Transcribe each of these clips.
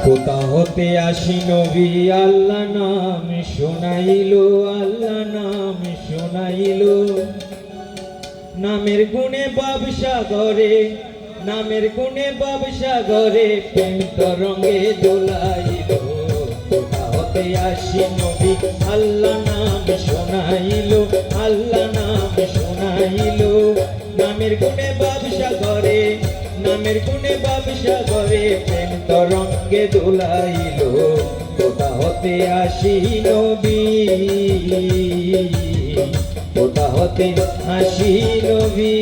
কোথা হতে আসি নবী আল্লাহ নাম শোনাইলো, আল্লাহ নাম শোনাইলো। নামের গুণে ব্যবসা করে, নামের গুণে ব্যবসা করে, প্রেম তরঙ্গে দোলাইলো। কোথা হতে আসি নবী আল্লাহ নাম শোনাইলো, আল্লাহ নাম শোনাইলো। নামের গুণে ব্যবসা করে, নামের গুণে ব্যবসা করে, প্রেম তরঙ্গে দোলাইলো। কোথা হতে আসি নবী, কোথা হতে আসি নবী।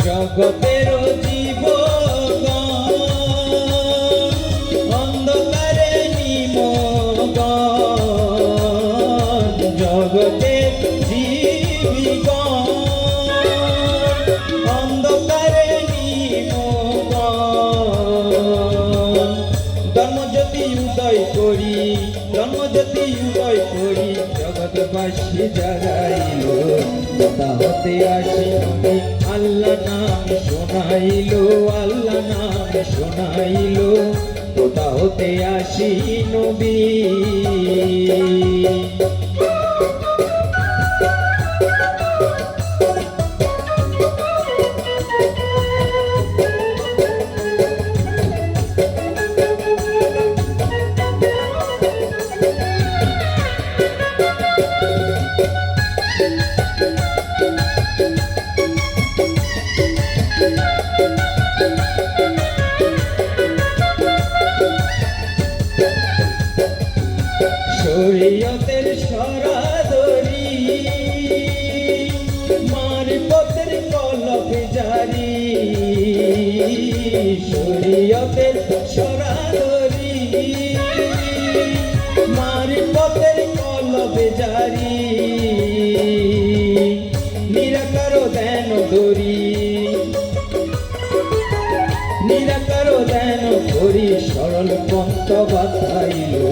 জগতের জীবন অন্ধকারে নিমগ্ন, জগতের জীবন অন্ধকারে নিমগ্ন। জন্মজ্যোতি উদয় করি, জন্মজ্যোতি উদয় করি, জগৎবাসী জাগাইলো। কোথা হতে আসি নবী আল্লাহ নাম শোনাইলো, আল্লাহ নাম শোনাইলো। কোথা হতে আসি নবী। শরীয়তের সরাদরি, মারিফতের কলব জারি। শরীয়তের সরাদরি, মারিফতের কলব জারি। নিরাকার দেন ধরি, নিরাকার দেন ধরি, সরল পন্থ বাতাইলো।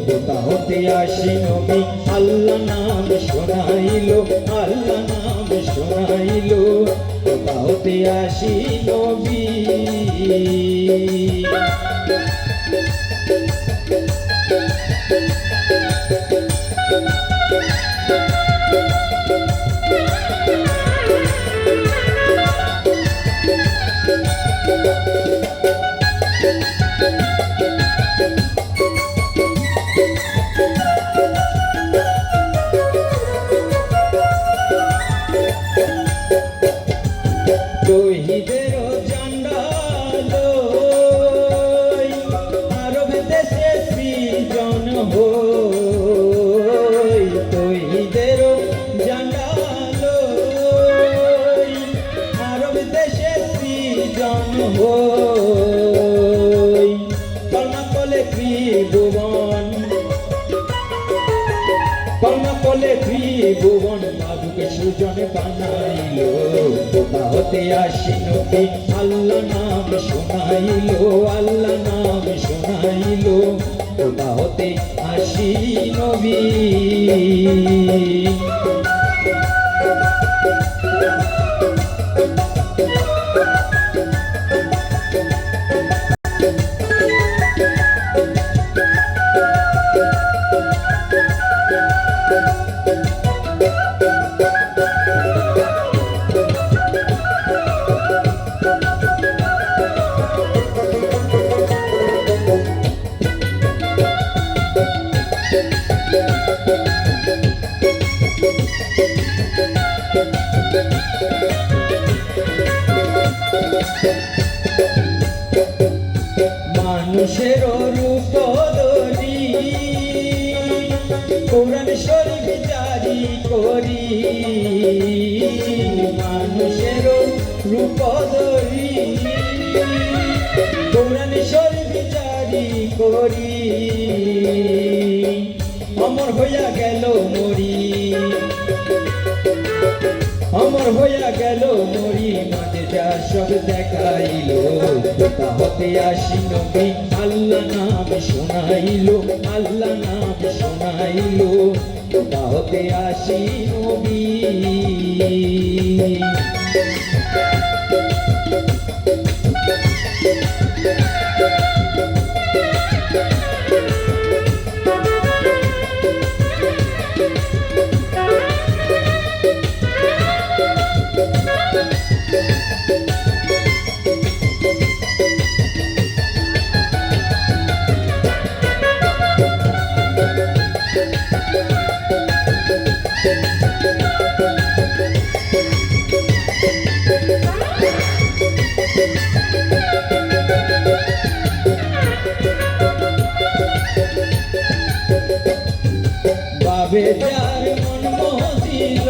কোথা হতে আসি নবী আল্লাহ নাম শোনাইলো, আল্লাহ নাম শোনাইলো। কোথা হতে আসি নবী। তৌহিদের জান্ডালো আরব দেশে সৃজন হই। তৌহিদের জান্ডালো আরব দেশে সৃজন হই। কলমা কলে ত্রিভুবন, কলমা কলে ত্রিভুবন, বাবুকে সুজন বানাইলো। কোথা হতে আসি নবী আল্লাহ নাম শোনাইলো, আল্লাহ নাম শোনাইলো। কোথা হতে আসি নবী। মানুষের রূপ ধরি, কোরআন শরীফ জারি করি। মানুষের রূপ ধরি, কোরআন শরীফ জারি করি। হইয়া গেল মরি, আমার হইয়া গেল মরি, মাঝে যা সব দেখাইল, কোথা হতে আসি নবী, আল্লাহ নাম শোনাইল, আল্লাহ নাম শোনাইল, কোথা হতে আসি নবী। বাবে যার মন মজিল,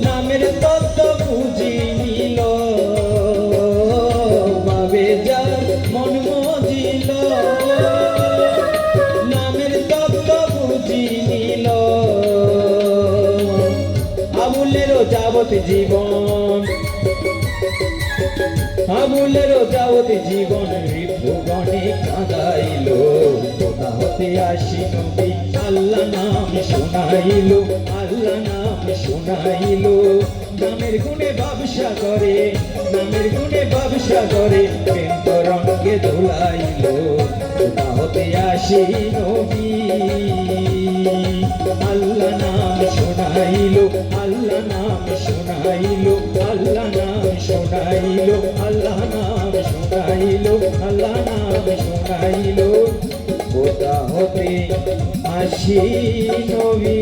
নামের তত্ত্ব বুঝি নিল, বাবে যার মন মজিল, নামের তত্ত্ব বুঝি নিল, আবুলেরও যাবত জীবন, আবুলেরও যাবত জীবন রিপুগণে কাঁদাইল, কোথা হতে আসি নবী, আল্লাহ নাম শোনাইল, আল্লাহ নাম শোনাইল, নামের গুণে ব্যবসা করে, নামের গুণে ব্যবসা করে, প্রেম তরঙ্গে দোলাইল, কোথা হতে আসি নবী, আল্লাহ নাম শোনাইল, আল্লাহ নাম শোনাইল, আল্লাহ নাম শোনাইল, আল্লাহ নাম শোনাইল, আল্লাহ নাম শোনাইল, কোথা হতে আসি নবী।